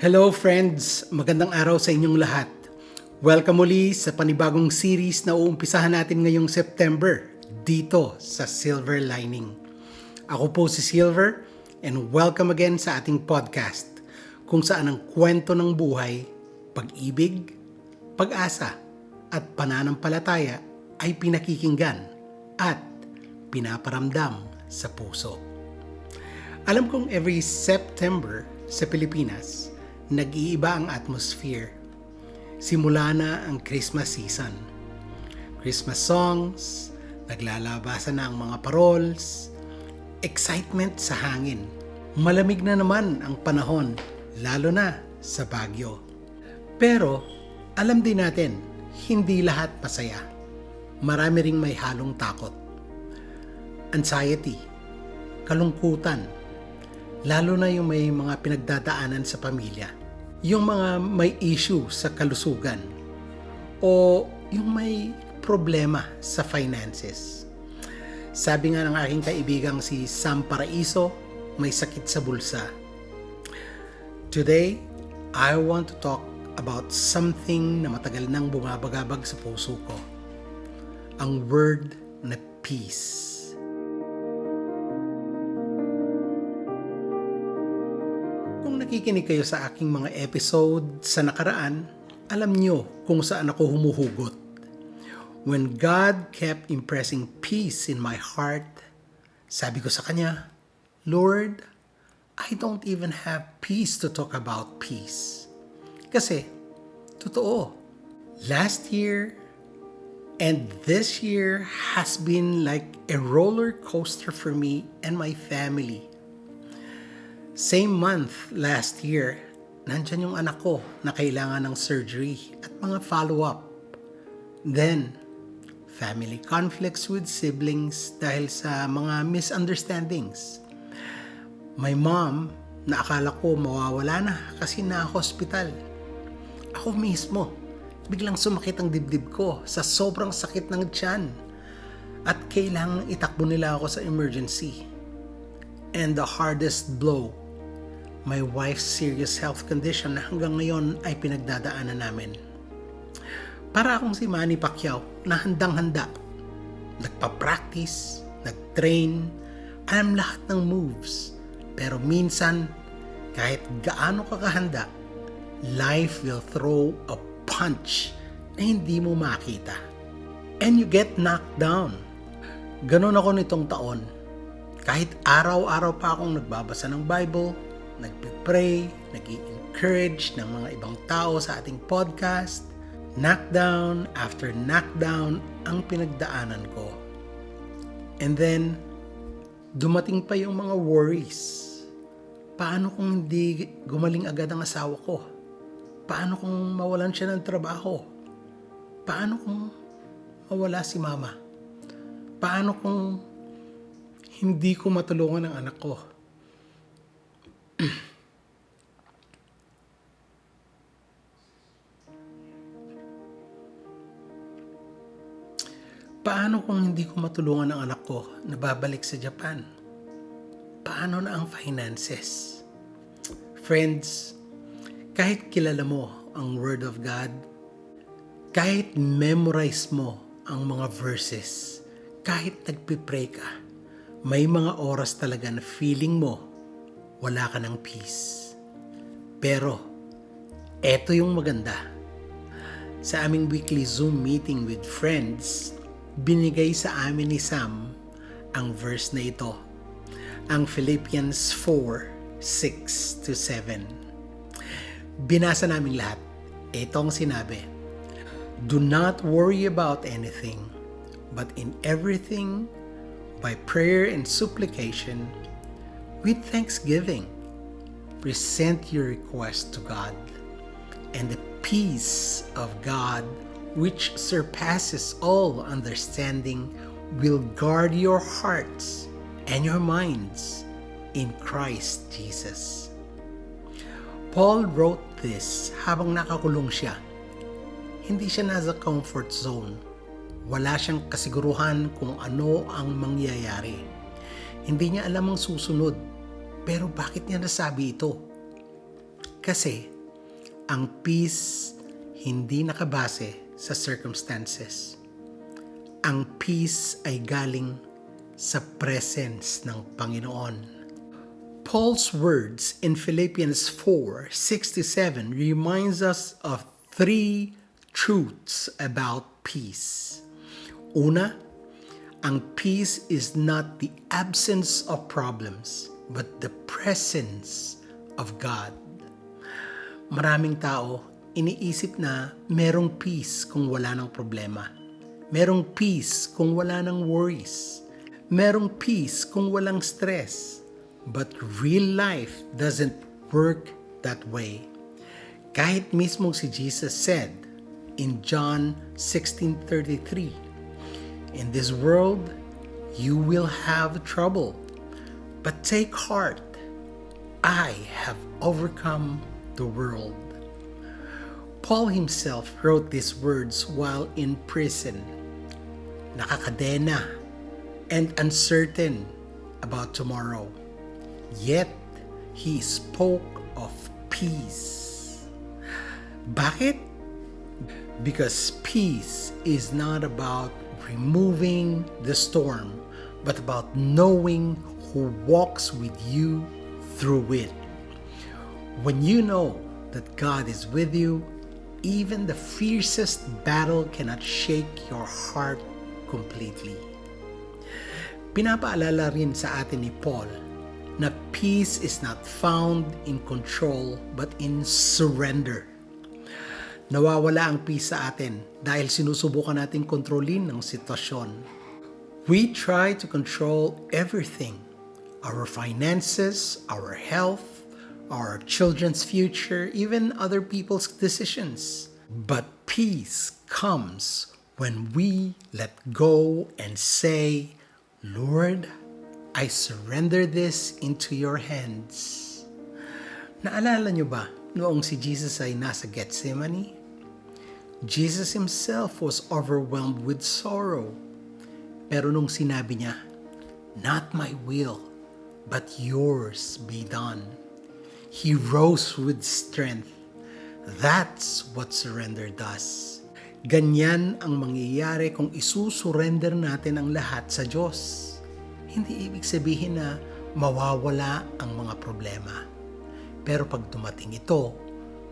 Hello friends! Magandang araw sa inyong lahat. Welcome muli sa panibagong series na uumpisahan natin ngayong September dito sa Silver Lining. Ako po si Silver and welcome again sa ating podcast kung saan ang kwento ng buhay, pag-ibig, pag-asa at pananampalataya ay pinakikinggan at pinaparamdam sa puso. Alam kong every September sa Pilipinas, nag-iiba ang atmosphere. Simula na ang Christmas season. Christmas songs, naglalabasan na ang mga paroles, excitement sa hangin. Malamig na naman ang panahon, lalo na sa Baguio. Pero alam din natin, hindi lahat masaya. Marami ring may halong takot. Anxiety, kalungkutan, lalo na yung may mga pinagdadaanan sa pamilya. Yung mga may issue sa kalusugan o yung may problema sa finances. Sabi nga ng aking kaibigang si Sam Paraiso, may sakit sa bulsa. Today, I want to talk about something na matagal nang bumabagabag sa puso ko. Ang word na peace. Nakikinig kayo sa aking mga episode sa nakaraan, alam nyo kung saan ako humuhugot. When God kept impressing peace in my heart, sabi ko sa Kanya, Lord, I don't even have peace to talk about peace. Kasi, totoo, last year and this year has been like a roller coaster for me and my family. Same month last year, nandyan yung anak ko na kailangan ng surgery at mga follow-up. Then, family conflicts with siblings dahil sa mga misunderstandings. My mom, na akala ko mawawala na kasi na-hospital. Ako mismo, biglang sumakit ang dibdib ko sa sobrang sakit ng tiyan at kailangang itakbo nila ako sa emergency. And the hardest blow, my wife's serious health condition na hanggang ngayon ay pinagdadaanan namin. Para akong si Manny Pacquiao na handang-handa. Nagpa-practice, nag-train, alam lahat ng moves. Pero minsan, kahit gaano ka kahanda, life will throw a punch na hindi mo makita. And you get knocked down. Ganon ako nitong taon. Kahit araw-araw pa akong nagbabasa ng Bible, nagpe-pray, nag-i-encourage ng mga ibang tao sa ating podcast, knockdown after knockdown ang pinagdaanan ko. And then, dumating pa yung mga worries. Paano kung hindi gumaling agad ang asawa ko? Paano kung mawalan siya ng trabaho? Paano kung mawala si mama? Paano kung hindi ko matulungan ang anak ko? Paano kung hindi ko matulungan ang anak ko na babalik sa Japan? Paano na ang finances? Friends, kahit kilala mo ang Word of God, kahit memorize mo ang mga verses, kahit nagpipray ka, may mga oras talaga na feeling mo wala ka ng peace. Pero, eto yung maganda. Sa aming weekly Zoom meeting with friends, binigay sa amin ni Sam ang verse na ito. Ang Philippians 4:6-7. Binasa namin lahat. Ito ang sinabi, Do not worry about anything, but in everything, by prayer and supplication, with thanksgiving, present your request to God, and the peace of God, which surpasses all understanding, will guard your hearts and your minds in Christ Jesus. Paul wrote this habang nakakulong siya. Hindi siya nasa comfort zone. Wala siyang kasiguruhan kung ano ang mangyayari. Hindi niya alam ang susunod. Pero bakit niya nasabi ito? Kasi Ang peace hindi nakabase sa circumstances. Ang peace ay galing sa presence ng Panginoon. Paul's words in Philippians 4:6-7 reminds us of three truths about peace. Una, ang peace is not the absence of problems, but the presence of God. Maraming tao, iniisip na merong peace kung wala ng problema. Merong peace kung wala ng worries. Merong peace kung walang stress. But real life doesn't work that way. Kahit mismong si Jesus said in John 16:33, "In this world, you will have trouble, but take heart. I have overcome the world." Paul himself wrote these words while in prison, nakakadena and uncertain about tomorrow. Yet, he spoke of peace. Bakit? Because peace is not about removing the storm, but about knowing who walks with you through it. When you know that God is with you, even the fiercest battle cannot shake your heart completely. Pinapaalala rin sa atin ni Paul na peace is not found in control but in surrender. Nawawala ang peace sa atin dahil sinusubukan nating kontrolin ang sitwasyon. We try to control everything. Our finances, our health, our children's future, even other people's decisions. But peace comes when we let go and say, "Lord, I surrender this into your hands." Naalala niyo ba noong si Jesus ay nasa Gethsemane? Jesus himself was overwhelmed with sorrow. Pero nung sinabi niya, "Not my will, but yours be done," he rose with strength. That's what surrender does. Ganyan ang mangyayari kung isusurrender natin ang lahat sa Diyos. Hindi ibig sabihin na mawawala ang mga problema. Pero pag dumating ito,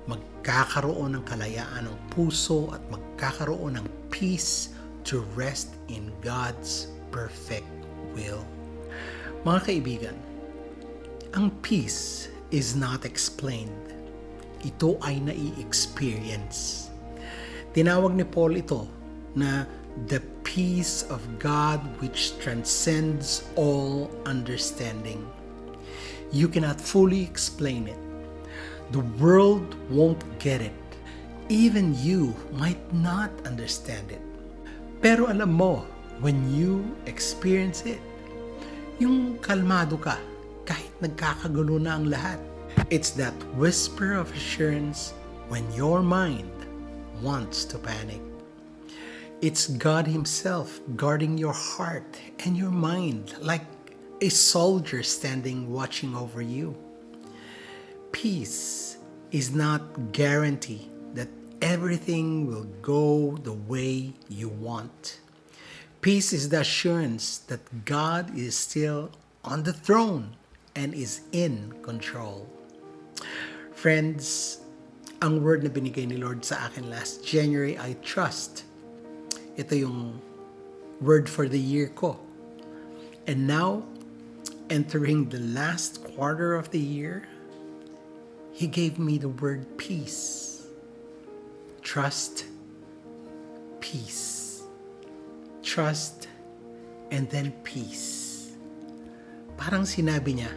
magkakaroon ng kalayaan ng puso at magkakaroon ng peace to rest in God's perfect will. Mga kaibigan, ang peace is not explained. Ito ay nai-experience. Tinawag ni Paul ito na the peace of God which transcends all understanding. You cannot fully explain it. The world won't get it. Even you might not understand it. Pero alam mo, when you experience it, yung kalmado ka kahit nagkakagulo na ang lahat. It's that whisper of assurance when your mind wants to panic. It's God himself guarding your heart and your mind like a soldier standing watching over you. Peace is not guarantee that everything will go the way you want. Peace is the assurance that God is still on the throne and is in control. Friends, ang word na binigay ni Lord sa akin last January, I trust. Ito yung word for the year ko. And now, entering the last quarter of the year, He gave me the word peace. Trust, peace. Trust, and then peace. Parang sinabi niya,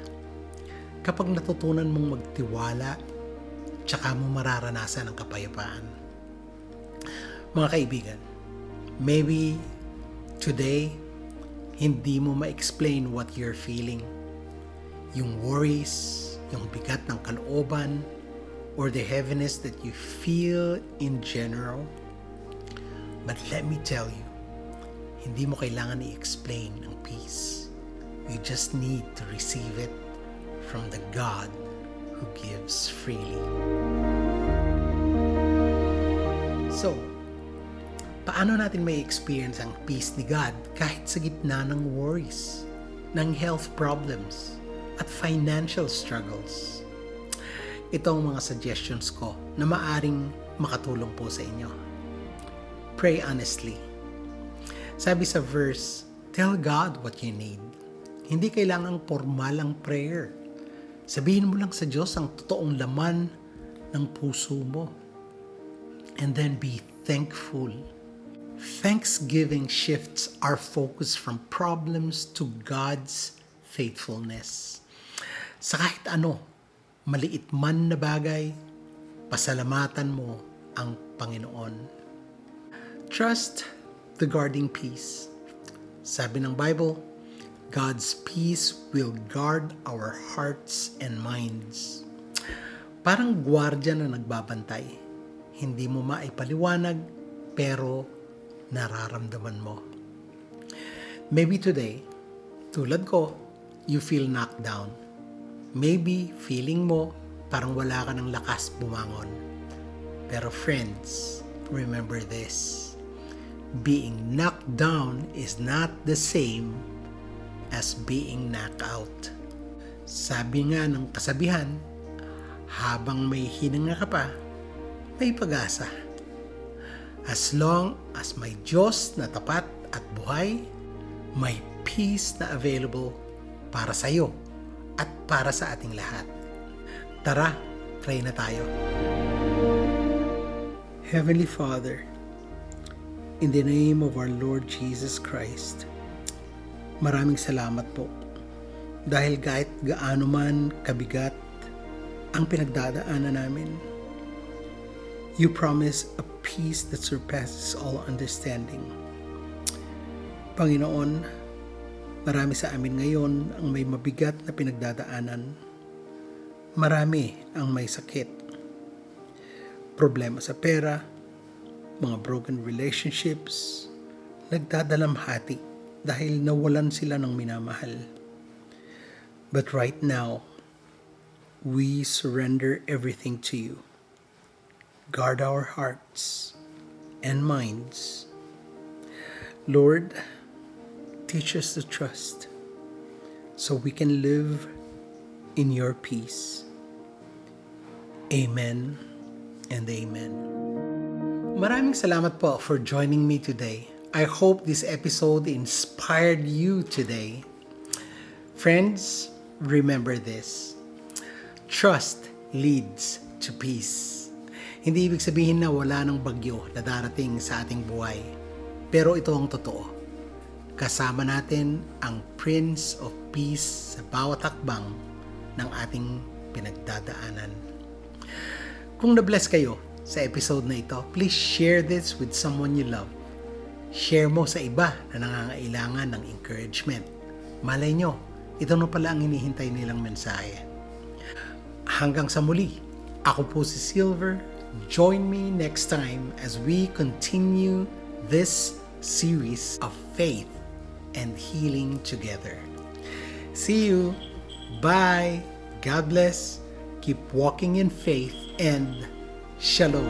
kapag natutunan mong magtiwala, tsaka mo mararanasan ang kapayapaan. Mga kaibigan, maybe today, hindi mo ma-explain what you're feeling. Yung worries, yung bigat ng kalooban, or the heaviness that you feel in general. But let me tell you, hindi mo kailangan i-explain ang peace. You just need to receive it from the God who gives freely. So, paano natin may experience ang peace ni God kahit sa gitna ng worries, ng health problems, at financial struggles? Ito ang mga suggestions ko na maaring makatulong po sa inyo. Pray honestly. Sabi sa verse, tell God what you need. Hindi kailangang formal ang prayer. Sabihin mo lang sa Diyos ang totoong laman ng puso mo. And then be thankful. Thanksgiving shifts our focus from problems to God's faithfulness. Sa kahit ano, maliit man na bagay, pasalamatan mo ang Panginoon. Trust the guarding peace. Sabi ng Bible, God's peace will guard our hearts and minds. Parang gwardiya na nagbabantay. Hindi mo maipaliwanag, pero nararamdaman mo. Maybe today, tulad ko, you feel knocked down. Maybe feeling mo parang wala ka ng lakas bumangon. Pero friends, remember this. Being knocked down is not the same as being knocked out. Sabi nga ng kasabihan, habang may hinanga ka pa, may pag-asa. As long as may Diyos na tapat at buhay, may peace na available para sa iyo at para sa ating lahat. Tara, pray na tayo. Heavenly Father, in the name of our Lord Jesus Christ, maraming salamat po dahil kahit gaano man kabigat ang pinagdadaanan namin, you promise a peace that surpasses all understanding. Panginoon, marami sa amin ngayon ang may mabigat na pinagdadaanan. Marami ang may sakit. Problema sa pera, mga broken relationships, nagdadalamhati dahil nawalan sila ng minamahal. But right now, we surrender everything to you. Guard our hearts and minds. Lord, teach us to trust so we can live in your peace. Amen and amen. Maraming salamat po for joining me today. I hope this episode inspired you today. Friends, remember this. Trust leads to peace. Hindi ibig sabihin na wala ng bagyo na darating sa ating buhay. Pero ito ang totoo. Kasama natin ang Prince of Peace sa bawat hakbang ng ating pinagdadaanan. Kung na-bless kayo sa episode na ito, please share this with someone you love. Share mo sa iba na nangangailangan ng encouragement. Malay nyo, ito na pala ang hinihintay nilang mensahe. Hanggang sa muli, ako po si Silver. Join me next time as we continue this series of faith and healing together. See you. Bye. God bless. Keep walking in faith and shalom.